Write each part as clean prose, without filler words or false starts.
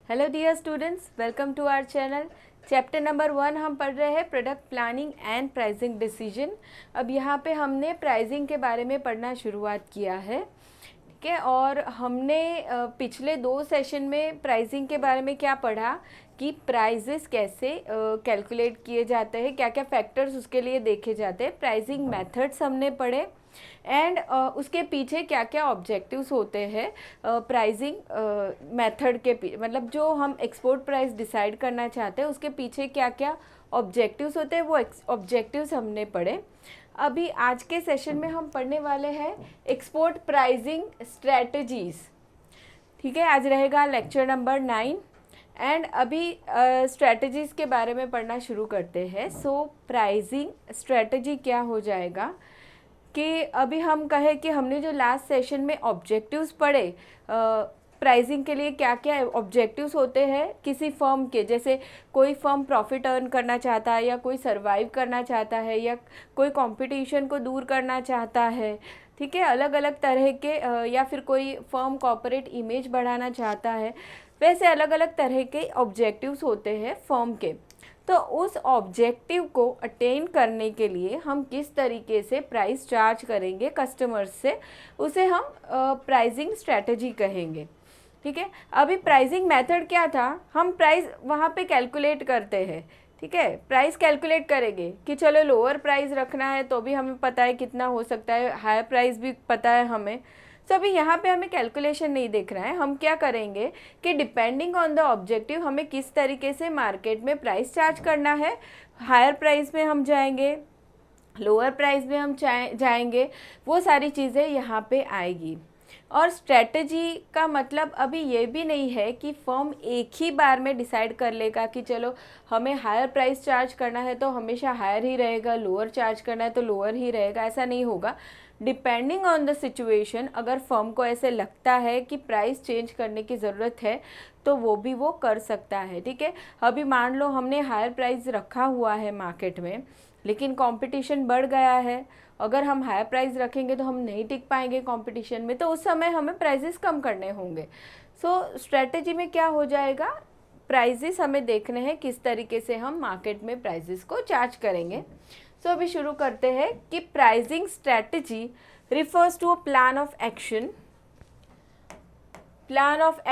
Hello dear students, welcome to our channel. Chapter number 1 हम पढ़ रहे हैं product planning and pricing decision. अब यहाँ पे हमने प्राइसिंग के बारे में पढ़ना शुरुआत किया है, ठीक है। और हमने पिछले 2 सेशन में प्राइसिंग के बारे में क्या पढ़ा कि प्राइजेस कैसे कैलकुलेट किए जाते हैं, क्या क्या फैक्टर्स उसके लिए देखे जाते हैं, प्राइसिंग मेथड्स हमने पढ़े एंड उसके पीछे क्या क्या ऑब्जेक्टिव्स होते हैं प्राइसिंग मेथड के मतलब जो हम एक्सपोर्ट प्राइस डिसाइड करना चाहते हैं उसके पीछे क्या क्या ऑब्जेक्टिव्स होते हैं, वो ऑब्जेक्टिव्स हमने पढ़े। अभी आज के सेशन में हम पढ़ने वाले हैं एक्सपोर्ट प्राइसिंग स्ट्रेटजीज, ठीक है। आज रहेगा लेक्चर नंबर 9 एंड अभी स्ट्रेटजीज के बारे में पढ़ना शुरू करते हैं। सो प्राइसिंग स्ट्रेटजी क्या हो जाएगा कि अभी हम कहें कि हमने जो लास्ट सेशन में ऑब्जेक्टिव्स पढ़े प्राइसिंग के लिए, क्या क्या ऑब्जेक्टिव्स होते हैं किसी फर्म के, जैसे कोई फर्म प्रॉफिट अर्न करना चाहता है या कोई सरवाइव करना चाहता है या कोई कंपटीशन को दूर करना चाहता है, ठीक है, अलग अलग तरह के या फिर कोई फर्म कॉर्पोरेट इमेज बढ़ाना चाहता है, वैसे अलग अलग तरह के ऑब्जेक्टिव्स होते हैं फर्म के। तो उस ऑब्जेक्टिव को अटेन करने के लिए हम किस तरीके से प्राइस चार्ज करेंगे कस्टमर्स से, उसे हम प्राइसिंग स्ट्रेटजी कहेंगे, ठीक है। अभी प्राइसिंग मेथड क्या था, हम प्राइस वहाँ पे कैलकुलेट करते हैं, ठीक है। प्राइस कैलकुलेट करेंगे कि चलो लोअर प्राइस रखना है तो भी हमें पता है कितना हो सकता है, हायर प्राइस भी पता है हमें। तो अभी यहाँ पे हमें कैलकुलेशन नहीं देखना है, हम क्या करेंगे कि डिपेंडिंग ऑन द ऑब्जेक्टिव हमें किस तरीके से मार्केट में प्राइस चार्ज करना है, हायर प्राइस में हम जाएंगे, लोअर प्राइस में हम जाएंगे, वो सारी चीज़ें यहाँ पे आएगी। और स्ट्रेटजी का मतलब अभी ये भी नहीं है कि फर्म एक ही बार में डिसाइड कर लेगा कि चलो हमें हायर प्राइस चार्ज करना है तो हमेशा हायर ही रहेगा, लोअर चार्ज करना है तो लोअर ही रहेगा, ऐसा नहीं होगा। डिपेंडिंग ऑन द सिचुएशन, अगर फर्म को ऐसे लगता है कि प्राइस चेंज करने की ज़रूरत है तो वो भी वो कर सकता है, ठीक है। अभी मान लो हमने हायर प्राइस रखा हुआ है मार्केट में, लेकिन कंपटीशन बढ़ गया है, अगर हम हायर प्राइस रखेंगे तो हम नहीं टिक पाएंगे कंपटीशन में, तो उस समय हमें प्राइसेस कम करने होंगे। सो स्ट्रेटजी में क्या हो जाएगा, प्राइसेस हमें देखने हैं किस तरीके से हम मार्केट में प्राइसेस को चार्ज करेंगे। सो अभी शुरू करते हैं कि pricing strategy refers to a plan of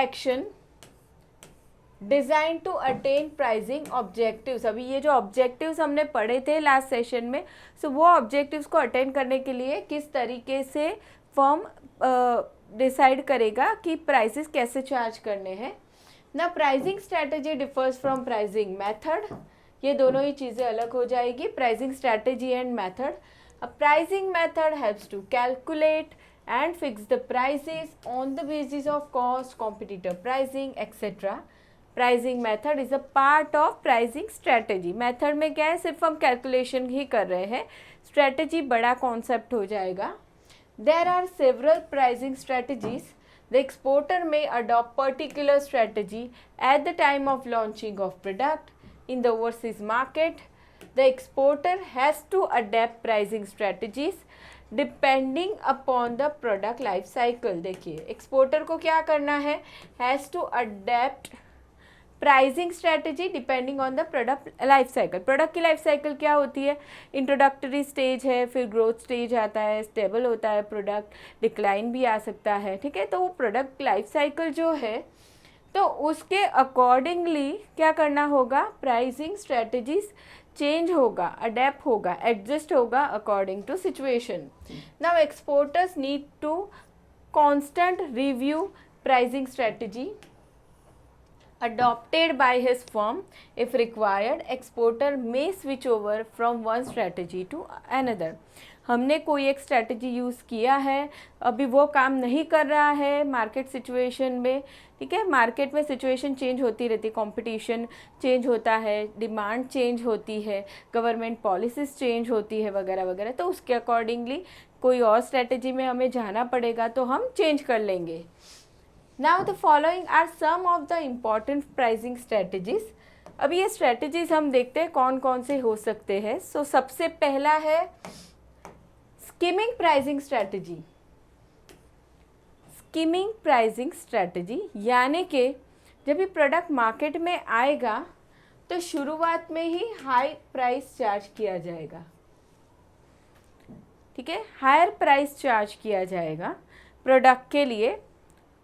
action, design to attain pricing objectives. अभी ये जो ऑब्जेक्टिव्स हमने पढ़े थे लास्ट सेशन में, सो वो ऑब्जेक्टिव्स को अटेन करने के लिए किस तरीके से फर्म डिसाइड करेगा कि प्राइसेस कैसे चार्ज करने हैं ना। Pricing strategy differs from pricing method, ये दोनों ही चीज़ें अलग हो जाएगी, pricing strategy and method. A pricing method helps to calculate and fix the prices on the basis of cost, competitor pricing, etc. Pricing method is a part of pricing strategy. Method में क्या है, सिर्फ हम calculation ही कर रहे हैं, strategy बड़ा concept हो जाएगा। There are several pricing strategies, the exporter may adopt particular strategy at the time of launching of product in the overseas market. The exporter has to adapt pricing strategies depending upon the product life cycle. देखिए exporter को क्या करना है, has to adapt pricing strategy depending on the product life cycle. Product की life cycle क्या होती है, introductory stage है, फिर ग्रोथ स्टेज आता है, स्टेबल होता है प्रोडक्ट, डिक्लाइन भी आ सकता है, ठीक है। तो वो प्रोडक्ट लाइफ साइकिल जो है तो उसके अकॉर्डिंगली क्या करना होगा, प्राइसिंग स्ट्रेटजीज चेंज होगा, अडेप्ट होगा, एडजस्ट होगा according to situation. Now exporters need to constant review pricing strategy adopted by his firm. If required, exporter may switch over from one strategy to another. हमने कोई एक strategy use किया है, अभी वो काम नहीं कर रहा है मार्केट सिचुएशन में, ठीक है। मार्केट में सिचुएशन चेंज होती रहती है, कंपटीशन चेंज होता है, डिमांड चेंज होती है, गवर्नमेंट पॉलिसीज चेंज होती है वगैरह वगैरह, तो उसके अकॉर्डिंगली कोई और स्ट्रैटेजी में हमें जाना पड़ेगा तो हम चेंज कर लेंगे। Now the following are some of the important pricing strategies. अभी ये strategies हम देखते हैं कौन कौन से हो सकते हैं। सो सबसे पहला है skimming pricing strategy. skimming pricing strategy यानी कि जब ये प्रोडक्ट मार्केट में आएगा तो शुरुआत में ही हाई प्राइस चार्ज किया जाएगा, ठीक है, हायर प्राइस चार्ज किया जाएगा प्रोडक्ट के लिए।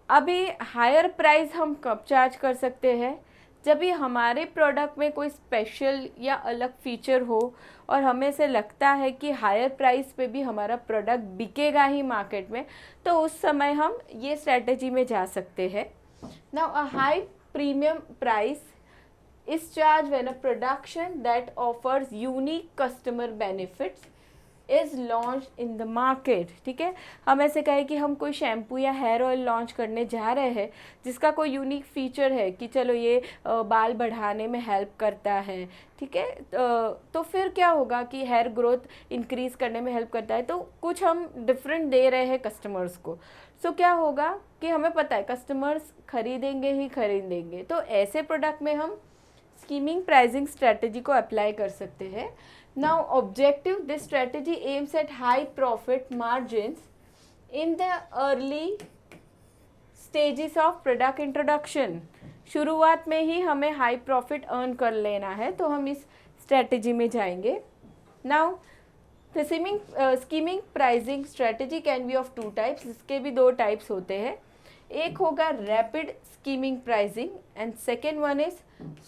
अभी हायर प्राइस हम कब चार्ज कर सकते हैं? जब भी हमारे प्रोडक्ट में कोई स्पेशल या अलग फीचर हो और हमें से लगता है कि हायर प्राइस पे भी हमारा प्रोडक्ट बिकेगा ही मार्केट में, तो उस समय हम ये स्ट्रेटजी में जा सकते हैं। Now a high premium price is charge when a production that offers unique customer benefits is launch in the market, ठीक है। हम ऐसे कहें कि हम कोई शैम्पू या हेयर ऑयल लॉन्च करने जा रहे हैं जिसका कोई यूनिक फीचर है कि चलो ये बाल बढ़ाने में हेल्प करता है, ठीक है, तो फिर क्या होगा कि हेयर ग्रोथ इंक्रीज करने में हेल्प करता है, तो कुछ हम डिफरेंट दे रहे हैं कस्टमर्स को। सो क्या होगा कि हमें पता है कस्टमर्स खरीदेंगे ही खरीदेंगे, तो ऐसे प्रोडक्ट में हम स्कीमिंग प्राइसिंग स्ट्रेटजी को अप्लाई कर सकते हैं। Now objective, this strategy aims at high profit margins in the early stages of product introduction. शुरुआत में ही हमें हाई प्रॉफिट अर्न कर लेना है, तो हम इस स्ट्रेटजी में जाएंगे। Now the scheming pricing strategy can be of two types. इसके भी दो टाइप्स होते हैं। एक होगा rapid skimming pricing and second one is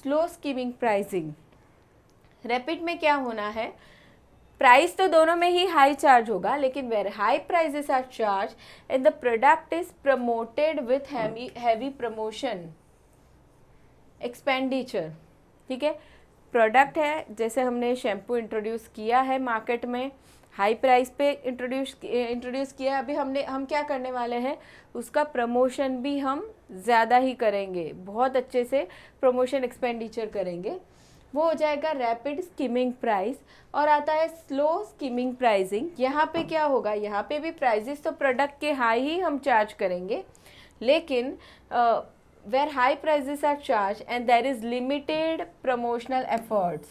slow skimming pricing. Rapid में क्या होना है, प्राइस तो दोनों में ही हाई चार्ज होगा, लेकिन where high prices are charge and the product is promoted with heavy promotion expenditure, ठीक है। प्रोडक्ट है, जैसे हमने शैम्पू इंट्रोड्यूस किया है मार्केट में, हाई प्राइस पे इंट्रोड्यूस किया, अभी हम क्या करने वाले हैं, उसका प्रमोशन भी हम ज़्यादा ही करेंगे, बहुत अच्छे से प्रमोशन एक्सपेंडिचर करेंगे, वो हो जाएगा रैपिड स्कीमिंग प्राइस। और आता है स्लो स्कीमिंग प्राइसिंग। यहाँ पे क्या होगा, यहाँ पे भी प्राइजेस तो प्रोडक्ट के हाई ही हम चार्ज करेंगे, लेकिन where high prices are charge and there is limited promotional efforts.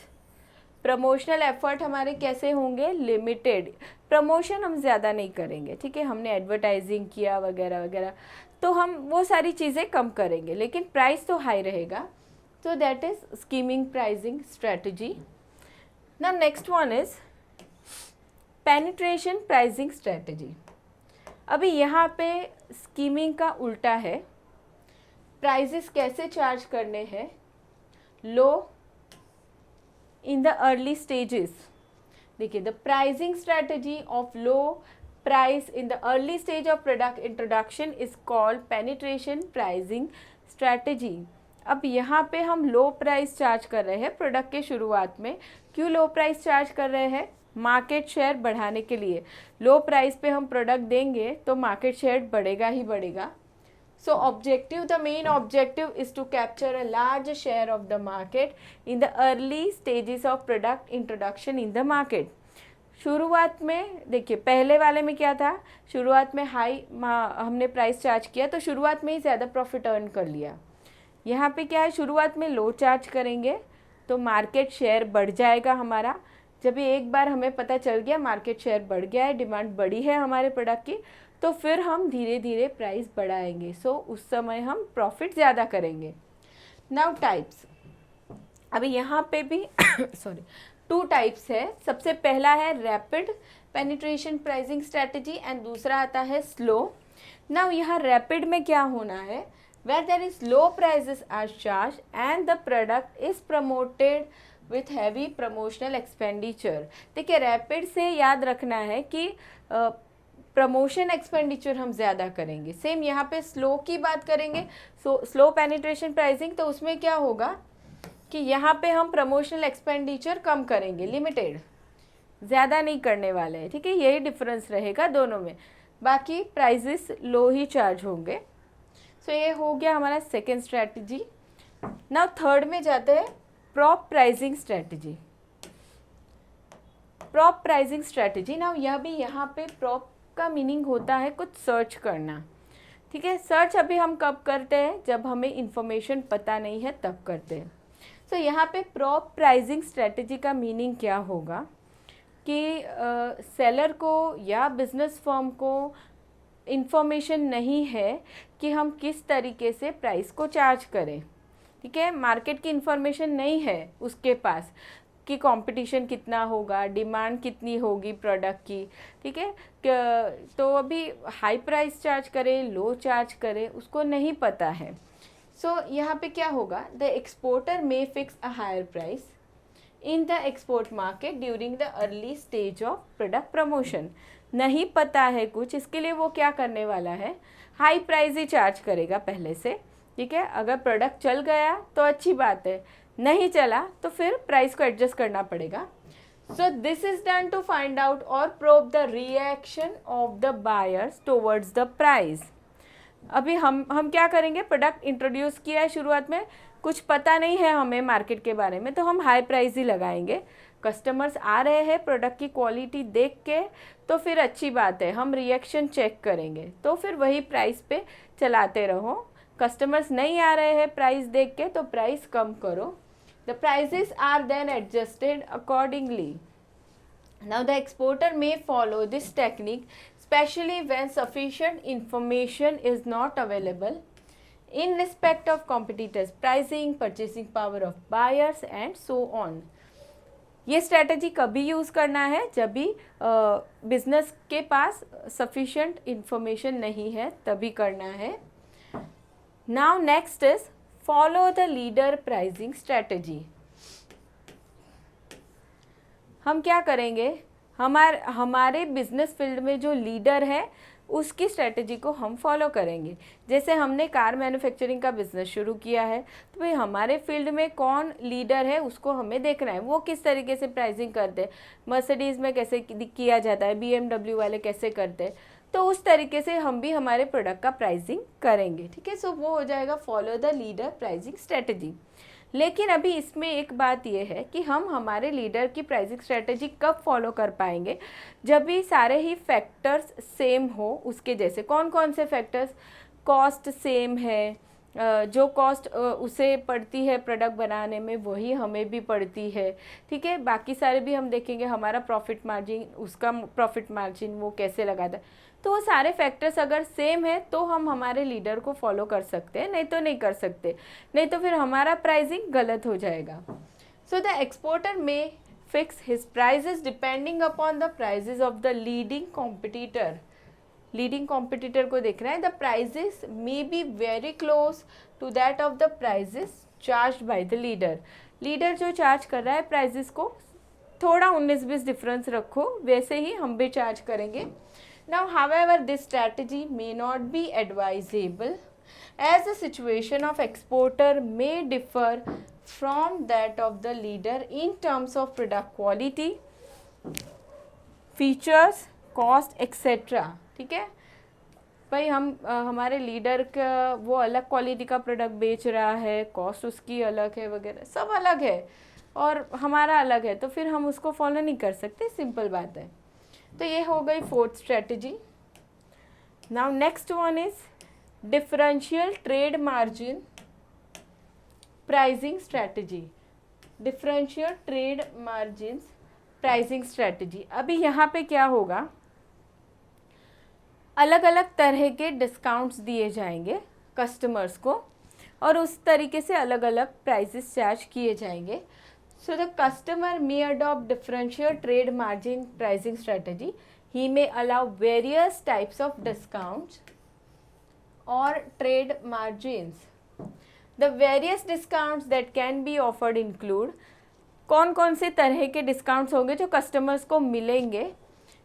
Promotional effort हमारे कैसे होंगे, लिमिटेड, प्रमोशन हम ज़्यादा नहीं करेंगे, ठीक है, हमने एडवर्टाइजिंग किया वगैरह वगैरह, तो हम वो सारी चीज़ें कम करेंगे, लेकिन प्राइस तो हाई रहेगा। So that is scheming pricing strategy. Now next one is penetration pricing strategy. अभी यहाँ पे स्कीमिंग का उल्टा है, प्राइजेस कैसे चार्ज करने हैं, लो इन द अर्ली स्टेजेस। देखिए, the pricing strategy of low price in the early stage of product introduction is called penetration pricing strategy. अब यहाँ पे हम लो प्राइस चार्ज कर रहे हैं प्रोडक्ट के शुरुआत में। क्यों लो प्राइस चार्ज कर रहे हैं, मार्केट शेयर बढ़ाने के लिए। लो प्राइस पे हम प्रोडक्ट देंगे तो मार्केट शेयर बढ़ेगा ही बढ़ेगा। So objective, the main objective is to capture a large share of the market in the early stages of product introduction in the market. शुरुआत में देखिए, पहले वाले में क्या था, शुरुआत में हाई हमने प्राइस चार्ज किया तो शुरुआत में ही ज़्यादा प्रॉफिट अर्न कर लिया। यहाँ पे क्या है, शुरुआत में लो चार्ज करेंगे तो मार्केट शेयर बढ़ जाएगा हमारा। जब एक बार हमें पता चल गया मार्केट शेयर बढ़ गया है, डिमांड बढ़ी है हमारे प्रोडक्ट की, तो फिर हम धीरे धीरे प्राइस बढ़ाएंगे। सो उस समय हम प्रॉफिट ज़्यादा करेंगे। नाउ टाइप्स, अभी यहाँ पे भी सॉरी, टू टाइप्स है। सबसे पहला है rapid penetration pricing strategy and दूसरा आता है स्लो। नाउ यहाँ रैपिड में क्या होना है, where there is low prices are charged and the product is promoted with heavy promotional expenditure। देखिए, रैपिड से याद रखना है कि प्रमोशन एक्सपेंडिचर हम ज़्यादा करेंगे। सेम यहाँ पे स्लो की बात करेंगे, स्लो पेनिट्रेशन प्राइसिंग, तो उसमें क्या होगा कि यहाँ पे हम प्रमोशनल एक्सपेंडिचर कम करेंगे, लिमिटेड, ज़्यादा नहीं करने वाले हैं, ठीक है, यही डिफरेंस रहेगा दोनों में। बाकी प्राइजेस लो ही चार्ज होंगे। सो ये हो गया हमारा सेकेंड स्ट्रैटेजी। नाउ थर्ड में जाते हैं, prop pricing strategy. Prop pricing strategy, now यह भी यहाँ पे प्रॉप का मीनिंग होता है कुछ सर्च करना, ठीक है। सर्च अभी हम कब करते हैं, जब हमें इंफॉर्मेशन पता नहीं है तब करते हैं। सो यहाँ पे प्रॉप प्राइसिंग स्ट्रैटेजी का मीनिंग क्या होगा कि सेलर को या बिजनेस फर्म को इन्फॉर्मेशन नहीं है कि हम किस तरीके से प्राइस को चार्ज करें, ठीक है, मार्केट की इंफॉर्मेशन नहीं है उसके पास कि कंपटीशन कितना होगा, डिमांड कितनी होगी प्रोडक्ट की, ठीक है, तो अभी हाई प्राइस चार्ज करें, लो चार्ज करें, उसको नहीं पता है। सो यहाँ पे क्या होगा, the exporter may fix a higher price in the export market during the early stage of product promotion. नहीं पता है कुछ, इसके लिए वो क्या करने वाला है, हाई प्राइस ही चार्ज करेगा पहले से, ठीक है। अगर प्रोडक्ट चल गया तो अच्छी बात है, नहीं चला तो फिर प्राइस को एडजस्ट करना पड़ेगा। So this is done to find out or probe the reaction of the buyers towards the price. अभी हम क्या करेंगे, प्रोडक्ट इंट्रोड्यूस किया है, शुरुआत में कुछ पता नहीं है हमें मार्केट के बारे में, तो हम हाई प्राइस ही लगाएंगे। कस्टमर्स आ रहे हैं प्रोडक्ट की क्वालिटी देख के, तो फिर अच्छी बात है, हम रिएक्शन चेक करेंगे, तो फिर वही प्राइस पे चलाते रहो। कस्टमर्स नहीं आ रहे हैं प्राइस देख के, तो प्राइस कम करो। The prices are then adjusted accordingly. Now the exporter may follow this technique especially when sufficient information is not available in respect of competitors' pricing, purchasing power of buyers and so on. ये strategy कभी use करना है, जब भी business के पास sufficient information नहीं है तभी करना है। Now next is follow the leader pricing strategy. हम क्या करेंगे, हमारे बिजनेस फील्ड में जो लीडर है उसकी स्ट्रेटजी को हम फॉलो करेंगे। जैसे हमने कार मैन्युफैक्चरिंग का बिजनेस शुरू किया है, तो भाई हमारे फील्ड में कौन लीडर है उसको हमें देखना है, वो किस तरीके से प्राइसिंग करते हैं, मर्सिडीज़ में कैसे किया जाता है, BMW वाले कैसे करते हैं, तो उस तरीके से हम भी हमारे प्रोडक्ट का प्राइसिंग करेंगे, ठीक है। सो वो हो जाएगा follow the leader pricing strategy. लेकिन अभी इसमें एक बात यह है कि हम हमारे लीडर की प्राइसिंग स्ट्रेटजी कब फॉलो कर पाएंगे, जब भी सारे ही फैक्टर्स सेम हो उसके जैसे। कौन कौन से फैक्टर्स, कॉस्ट सेम है, जो कॉस्ट उसे पड़ती है प्रोडक्ट बनाने में वही हमें भी पड़ती है, ठीक है। बाकी सारे भी हम देखेंगे, हमारा प्रॉफिट मार्जिन, उसका प्रॉफिट मार्जिन वो कैसे लगाता है, तो वो सारे फैक्टर्स अगर सेम है तो हम हमारे लीडर को फॉलो कर सकते हैं, नहीं तो नहीं कर सकते, नहीं तो फिर हमारा प्राइसिंग गलत हो जाएगा। So the exporter may fix his prices depending upon the prices of the leading competitor. Leading competitor को देख रहे हैं, the prices may be very close to that of the prices charge by the leader. Leader जो चार्ज कर रहा है prices को थोड़ा 19-20 डिफरेंस रखो, वैसे ही हम भी चार्ज करेंगे। Now, however, this strategy may not be advisable as the situation of exporter may differ from that of the leader in terms of product quality, features, cost, etc. ठीक है भाई, हमारे लीडर का वो अलग क्वालिटी का product बेच रहा है, कॉस्ट उसकी अलग है वगैरह, सब अलग है और हमारा अलग है, तो फिर हम उसको फॉलो नहीं कर सकते, सिंपल बात है। तो ये हो गई fourth strategy. Now next one is differential trade margin pricing strategy. Differential trade margin pricing strategy. अभी यहाँ पे क्या होगा, अलग अलग तरह के डिस्काउंट्स दिए जाएंगे कस्टमर्स को और उस तरीके से अलग अलग प्राइसेस चार्ज किए जाएंगे। So the customer may adopt differential trade margin pricing strategy. He may allow various types of discounts or trade margins. The various discounts that can be offered include कौन कौन से तरह के डिस्काउंट्स होंगे जो customers को मिलेंगे।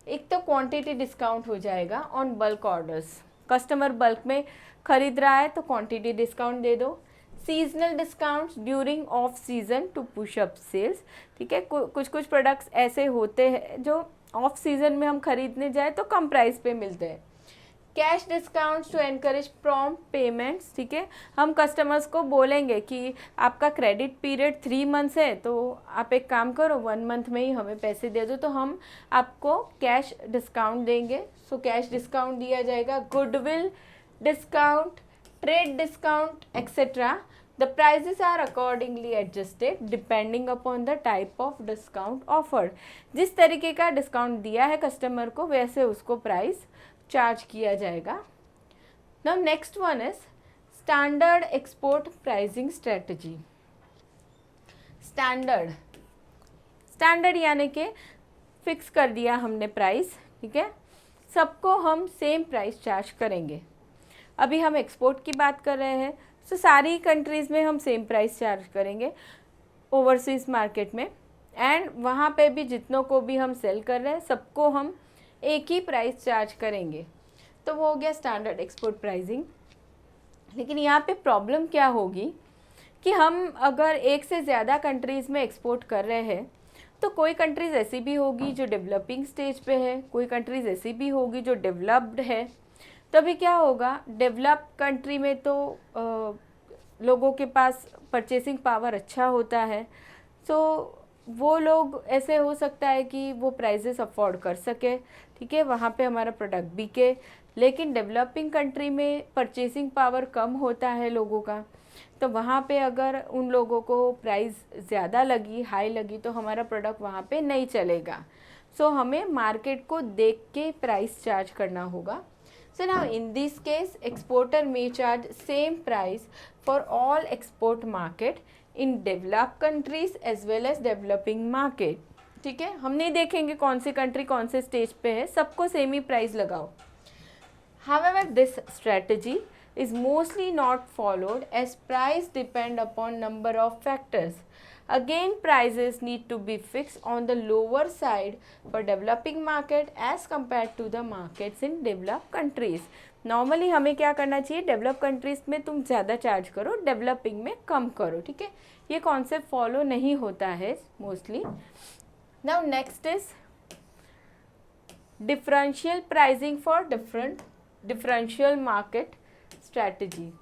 एक तो क्वांटिटी डिस्काउंट हो जाएगा on bulk orders, customer bulk में खरीद रहा है तो क्वांटिटी डिस्काउंट दे दो। Seasonal discounts during off season to push up sales, ठीक है। कुछ कुछ प्रोडक्ट्स ऐसे होते हैं जो ऑफ सीजन में हम खरीदने जाए तो कम प्राइस पे मिलते हैं। Cash discounts to encourage prompt payments, ठीक है। हम कस्टमर्स को बोलेंगे कि आपका क्रेडिट पीरियड 3 मंथ्स है, तो आप एक काम करो 1 मंथ में ही हमें पैसे दे दो, तो हम आपको कैश डिस्काउंट देंगे। सो कैश डिस्काउंट दिया जाएगा। Goodwill discount, trade discount etcetera. The prices are accordingly adjusted depending upon the type of discount offered. जिस तरीके का डिस्काउंट दिया है कस्टमर को वैसे उसको प्राइस चार्ज किया जाएगा। Now next one is standard export pricing strategy. Standard यानी कि फिक्स कर दिया हमने प्राइस, ठीक है, सबको हम सेम प्राइस चार्ज करेंगे। अभी हम एक्सपोर्ट की बात कर रहे हैं, तो सारी कंट्रीज़ में हम सेम प्राइस चार्ज करेंगे ओवरसीज़ मार्केट में, एंड वहाँ पे भी जितनों को भी हम सेल कर रहे हैं सबको हम एक ही प्राइस चार्ज करेंगे। तो वो हो गया स्टैंडर्ड एक्सपोर्ट प्राइसिंग। लेकिन यहाँ पे प्रॉब्लम क्या होगी कि हम अगर एक से ज़्यादा कंट्रीज़ में एक्सपोर्ट कर रहे हैं तो कोई कंट्रीज़ ऐसी भी होगी जो डेवलपिंग स्टेज पे है, कोई कंट्रीज़ ऐसी भी होगी जो डेवलप्ड है। तभी क्या होगा, डेवलप्ड कंट्री में तो लोगों के पास परचेसिंग पावर अच्छा होता है, तो वो लोग ऐसे हो सकता है कि वो प्राइजेस अफोर्ड कर सके, ठीक है, वहाँ पे हमारा प्रोडक्ट बिके। लेकिन डेवलपिंग कंट्री में परचेसिंग पावर कम होता है लोगों का, तो वहाँ पे अगर उन लोगों को प्राइस ज़्यादा लगी, हाई लगी, तो हमारा प्रोडक्ट वहाँ पे नहीं चलेगा। सो हमें मार्केट को देख के प्राइस चार्ज करना होगा। So now in this case, exporter may charge same price for all export market in developed countries as well as developing market. ठीक है, हम नहीं देखेंगे कौन सी कंट्री कौन से स्टेज पे है, सबको सेम ही प्राइस लगाओ। However, this strategy is mostly not followed as price depend upon number of factors. Again, prices need to be fixed on the lower side for developing market as compared to the markets in developed countries. Normally हमें क्या करना चाहिए, develop countries में तुम ज़्यादा charge करो, developing में कम करो, ठीक है, ये कॉन्सेप्ट फॉलो नहीं होता है mostly. Now next is differential pricing for differential market strategy.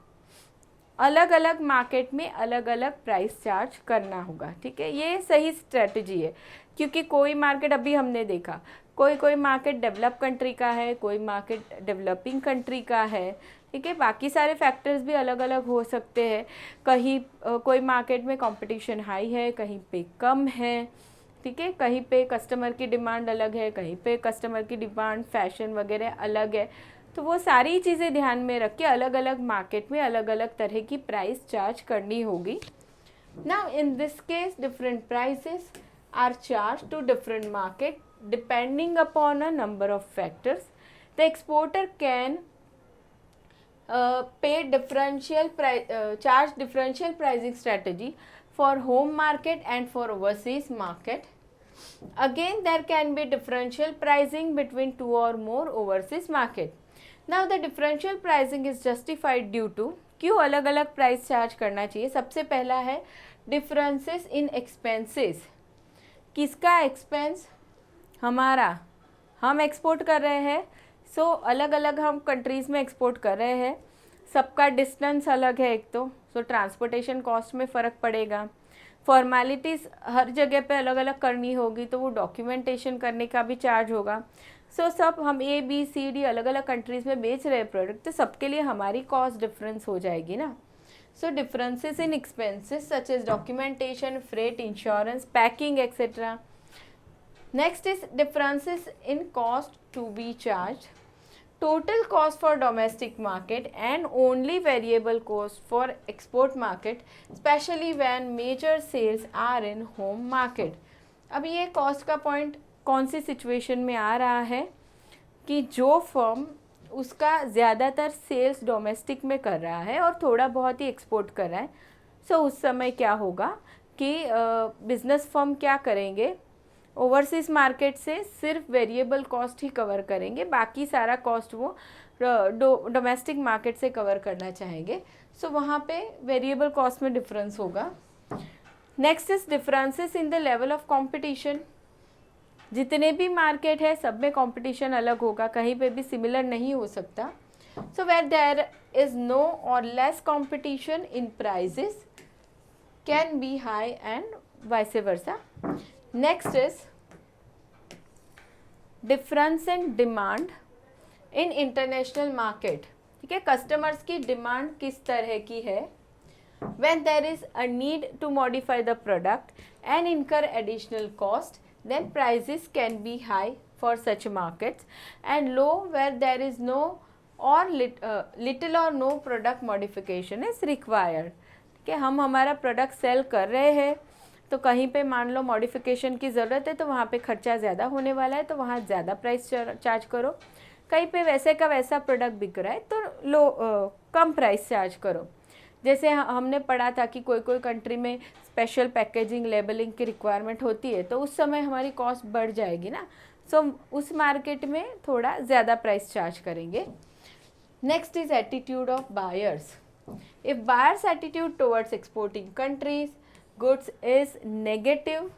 अलग अलग मार्केट में अलग अलग प्राइस चार्ज करना होगा, ठीक है, ये सही स्ट्रेटजी है। क्योंकि कोई मार्केट, अभी हमने देखा, कोई मार्केट डेवलप कंट्री का है, कोई मार्केट डेवलपिंग कंट्री का है, ठीक है, बाकी सारे फैक्टर्स भी अलग अलग हो सकते हैं। कहीं कोई मार्केट में कंपटीशन हाई है, कहीं पे कम है, ठीक है, कहीं पे कस्टमर की डिमांड अलग है, कहीं पे कस्टमर की डिमांड फैशन वगैरह अलग है। तो वो सारी चीज़ें ध्यान में रख के अलग अलग मार्केट में अलग अलग तरह की प्राइस चार्ज करनी होगी। Now in this case different prices are charge to different market depending upon a number of factors. The exporter can pay charge differential pricing strategy for home market and for overseas market. Again, there can be differential pricing between two or more overseas market. Now the differential pricing is justified due to, क्यों अलग अलग price charge करना चाहिए। सबसे पहला है differences in expenses. किसका expense, हमारा, हम एक्सपोर्ट कर रहे हैं, सो अलग अलग हम कंट्रीज़ में एक्सपोर्ट कर रहे हैं, सबका डिस्टेंस अलग है एक तो, सो ट्रांसपोर्टेशन कॉस्ट में फ़र्क पड़ेगा। फॉर्मेलिटीज़ हर जगह पे अलग अलग करनी होगी, तो वो डॉक्यूमेंटेशन करने का भी चार्ज होगा। सो सब हम ABCD अलग अलग कंट्रीज़ में बेच रहे हैं प्रोडक्ट, तो सबके लिए हमारी कॉस्ट डिफरेंस हो जाएगी ना। So differences in expenses such as documentation, freight, insurance, packing etcetera. Next is differences in cost to be charged. Total cost for domestic market and only variable cost for export market, especially when major sales are in home market. अब ये cost का point कौन सी situation में आ रहा है कि जो firm उसका ज़्यादातर सेल्स डोमेस्टिक में कर रहा है और थोड़ा बहुत ही एक्सपोर्ट कर रहा है, सो उस समय क्या होगा कि बिजनेस फर्म क्या करेंगे, ओवरसीज़ मार्केट से सिर्फ वेरिएबल कॉस्ट ही कवर करेंगे, बाकी सारा कॉस्ट वो डोमेस्टिक मार्केट से कवर करना चाहेंगे। सो वहाँ पे वेरिएबल कॉस्ट में डिफरेंस होगा। Next is differences in the level of competition. जितने भी मार्केट है सब में कंपटीशन अलग होगा, कहीं पे भी सिमिलर नहीं हो सकता। So where there is no or less competition in prices can be high and vice versa. Next is difference in demand in international market. ठीक है, कस्टमर्स की डिमांड किस तरह की है। When there is a need to modify the product and incur additional cost, then prices can be high for such markets and low where there is no or little or no product modification is required. ठीक है, हम हमारा product cell कर रहे हैं तो कहीं पे मान लो मॉडिफिकेशन की ज़रूरत है तो वहाँ पे खर्चा ज़्यादा होने वाला है तो वहाँ ज़्यादा प्राइस चार्ज करो। कहीं पे वैसे का वैसा प्रोडक्ट बिक रहा है तो कम प्राइस चार्ज करो। जैसे हमने पढ़ा था कि कोई कोई कंट्री में स्पेशल पैकेजिंग लेबलिंग की रिक्वायरमेंट होती है तो उस समय हमारी कॉस्ट बढ़ जाएगी ना, सो उस मार्केट में थोड़ा ज़्यादा प्राइस चार्ज करेंगे। Next is attitude of buyers. If buyers attitude towards exporting countries goods is negative,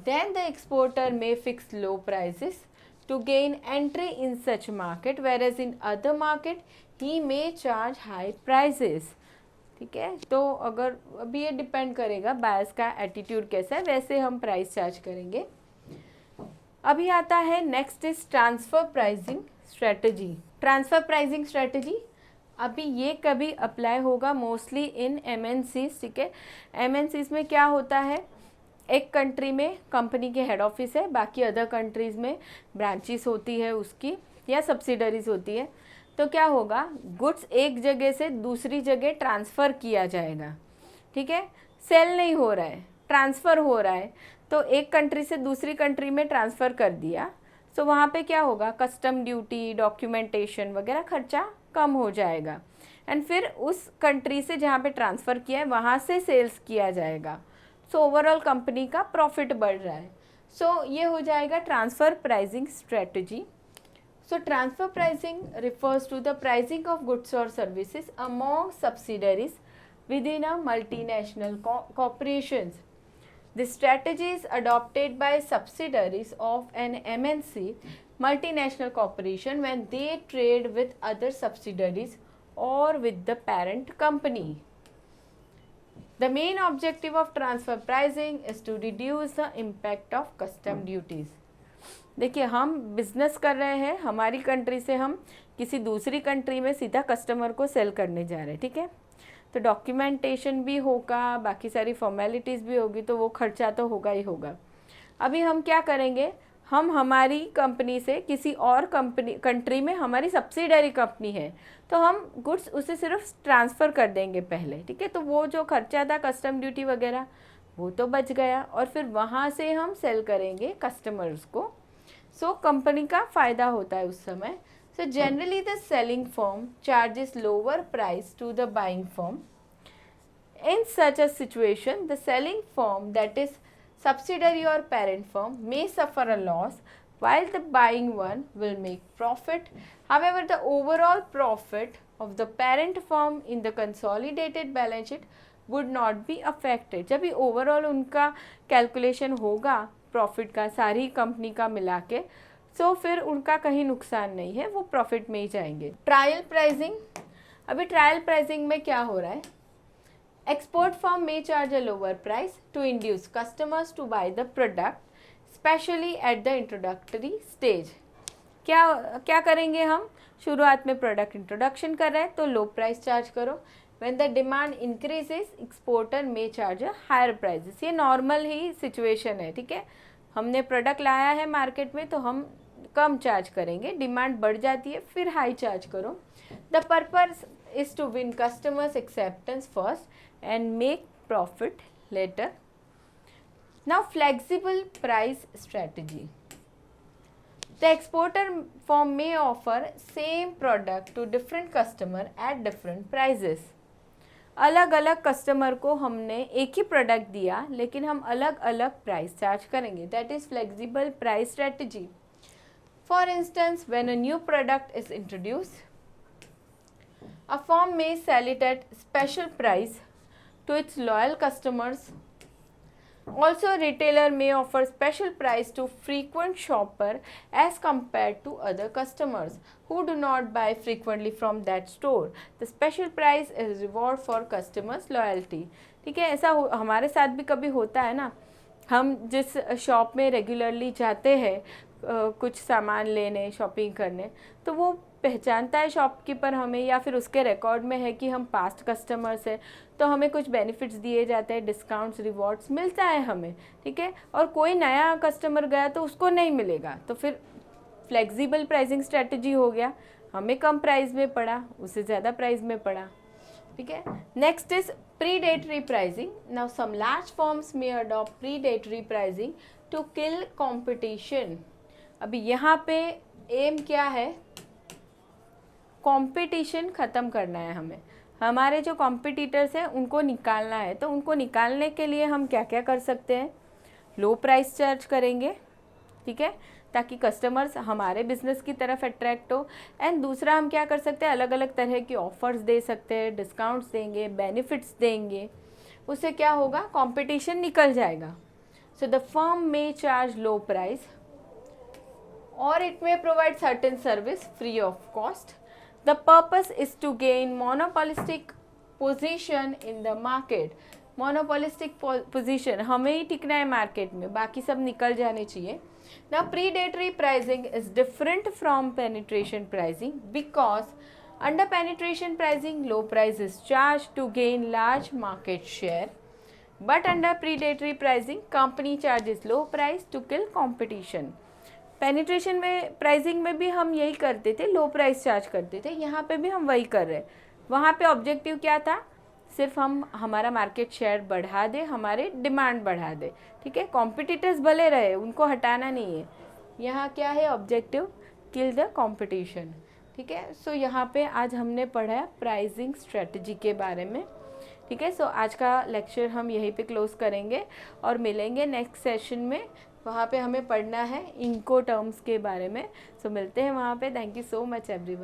then the exporter may fix low prices to gain entry in such market, whereas in other market he may charge high prices। ठीक है, तो अगर अभी ये depend करेगा buyers का attitude कैसा है, वैसे हम प्राइस चार्ज करेंगे। अभी आता है next is transfer pricing strategy. Transfer pricing strategy अभी ये कभी अप्लाई होगा मोस्टली इन एमएनसीज। ठीक है, एमएनसीज में क्या होता है, एक कंट्री में कंपनी के हेड ऑफिस है, बाकी अदर कंट्रीज़ में ब्रांचेस होती है उसकी या सब्सिडरीज होती है। तो क्या होगा, गुड्स एक जगह से दूसरी जगह ट्रांसफ़र किया जाएगा। ठीक है, सेल नहीं हो रहा है, ट्रांसफ़र हो रहा है। तो एक कंट्री से दूसरी कंट्री में ट्रांसफ़र कर दिया तो वहाँ पे क्या होगा, कस्टम ड्यूटी, डॉक्यूमेंटेशन वगैरह खर्चा कम हो जाएगा एंड फिर उस कंट्री से जहाँ पे ट्रांसफ़र किया है वहाँ से सेल्स किया जाएगा। सो ओवरऑल कंपनी का प्रॉफिट बढ़ रहा है। सो ये हो जाएगा transfer pricing strategy. So transfer pricing refers to the pricing of goods और services among subsidiaries within a multinational corporations. This strategy is adopted by subsidiaries of an MNC multinational corporation when they trade with other subsidiaries or with the parent company. The main objective of transfer pricing is to reduce the impact of custom duties. देखिए, हम business कर रहे हैं, हमारी country से हम किसी दूसरी कंट्री में सीधा कस्टमर को सेल करने जा रहे हैं। ठीक है, तो डॉक्यूमेंटेशन भी होगा, बाकी सारी फॉर्मेलिटीज़ भी होगी, तो वो खर्चा तो होगा ही होगा। अभी हम क्या करेंगे, हम हमारी कंपनी से किसी और कंट्री में हमारी सब्सिडरी कंपनी है तो हम गुड्स उसे सिर्फ ट्रांसफ़र कर देंगे पहले। ठीक है, तो वो जो खर्चा था कस्टम ड्यूटी वगैरह वो तो बच गया और फिर वहाँ से हम सेल करेंगे कस्टमर्स को। सो कंपनी का फ़ायदा होता है उस समय। So generally the selling firm charges lower price to the buying firm. In such a situation, the selling firm, that is subsidiary or parent firm, may suffer a loss while the buying one will make profit. However, the overall profit of the parent firm in the consolidated balance sheet would not be affected. जब भी overall उनका calculation होगा profit का सारी company का मिला के, सो फिर उनका कहीं नुकसान नहीं है, वो प्रॉफिट में ही जाएंगे। Trial pricing. अभी ट्रायल प्राइसिंग में क्या हो रहा है, export firm may charge a lower price to induce customers to buy the product specially at the introductory stage. क्या करेंगे हम, शुरुआत में प्रोडक्ट इंट्रोडक्शन कर रहे हैं तो लो प्राइस चार्ज करो। When the demand increases exporter में चार्ज अ हायर प्राइसेस। ये नॉर्मल ही सिचुएशन है। ठीक है, हमने प्रोडक्ट लाया है मार्केट में तो हम कम चार्ज करेंगे, डिमांड बढ़ जाती है फिर हाई चार्ज करो। The purpose is to win customers acceptance first and make profit later. Now flexible price strategy. The exporter firm may offer same product to different customer at different prices. अलग अलग customer को हमने एक ही product दिया लेकिन हम अलग अलग प्राइस चार्ज करेंगे, that is flexible price strategy. For instance, when a new product is introduced, a firm may sell it at special price to its loyal customers. Also, retailer may offer special price to frequent shopper as compared to other customers who do not buy frequently from that store. The special price is reward for customers loyalty. ठीक है, ऐसा हमारे साथ भी कभी होता है ना, हम जिस शॉप में रेगुलरली जाते हैं कुछ सामान लेने, शॉपिंग करने, तो वो पहचानता है शॉपकीपर हमें या फिर उसके रिकॉर्ड में है कि हम पास्ट कस्टमर्स हैं तो हमें कुछ बेनिफिट्स दिए जाते हैं, डिस्काउंट्स, रिवॉर्ड्स मिलता है हमें। ठीक है, और कोई नया कस्टमर गया तो उसको नहीं मिलेगा, तो फिर फ्लेक्सिबल प्राइसिंग स्ट्रेटजी हो गया। हमें कम प्राइस में पड़ा, उससे ज़्यादा प्राइस में पड़ा, ठीक है। Next is predatory pricing. Now some large firms may adopt predatory pricing to kill competition. अभी यहाँ पे एम क्या है, कंपटीशन ख़त्म करना है हमें, हमारे जो कॉम्पिटिटर्स हैं उनको निकालना है। तो उनको निकालने के लिए हम क्या क्या कर सकते हैं, लो प्राइस चार्ज करेंगे, ठीक है, ताकि कस्टमर्स हमारे बिजनेस की तरफ अट्रैक्ट हो। एंड दूसरा हम क्या कर सकते हैं, अलग अलग तरह की ऑफर्स दे सकते हैं, डिस्काउंट्स देंगे, बेनिफिट्स देंगे, उससे क्या होगा, कंपटीशन निकल जाएगा। So the firm may charge low price or it may provide certain service free of cost. The purpose is to gain monopolistic position in the market. Monopolistic position, हमें ही टिकना है मार्केट में, बाकी सब निकल जाने चाहिए। Now predatory pricing is different from penetration pricing because under penetration pricing low price is charged to gain large market share, but under predatory pricing company charges low price to kill competition. Penetration में pricing में भी हम यही करते थे, लो price charge करते थे, यहाँ पे भी हम वही कर रहे हैं। वहाँ पे ऑब्जेक्टिव क्या था, सिर्फ हम हमारा मार्केट शेयर बढ़ा दे, हमारे डिमांड बढ़ा दे, ठीक है, कॉम्पिटिटर्स भले रहे, उनको हटाना नहीं है। यहाँ क्या है ऑब्जेक्टिव, किल द कंपटीशन, ठीक है। सो यहाँ पे आज हमने पढ़ा प्राइसिंग स्ट्रेटजी के बारे में, ठीक है। सो आज का लेक्चर हम यहीं पे क्लोज करेंगे और मिलेंगे नेक्स्ट सेशन में, वहाँ पे हमें पढ़ना है इनको टर्म्स के बारे में। सो मिलते हैं वहाँ पे। Thank you so much everyone.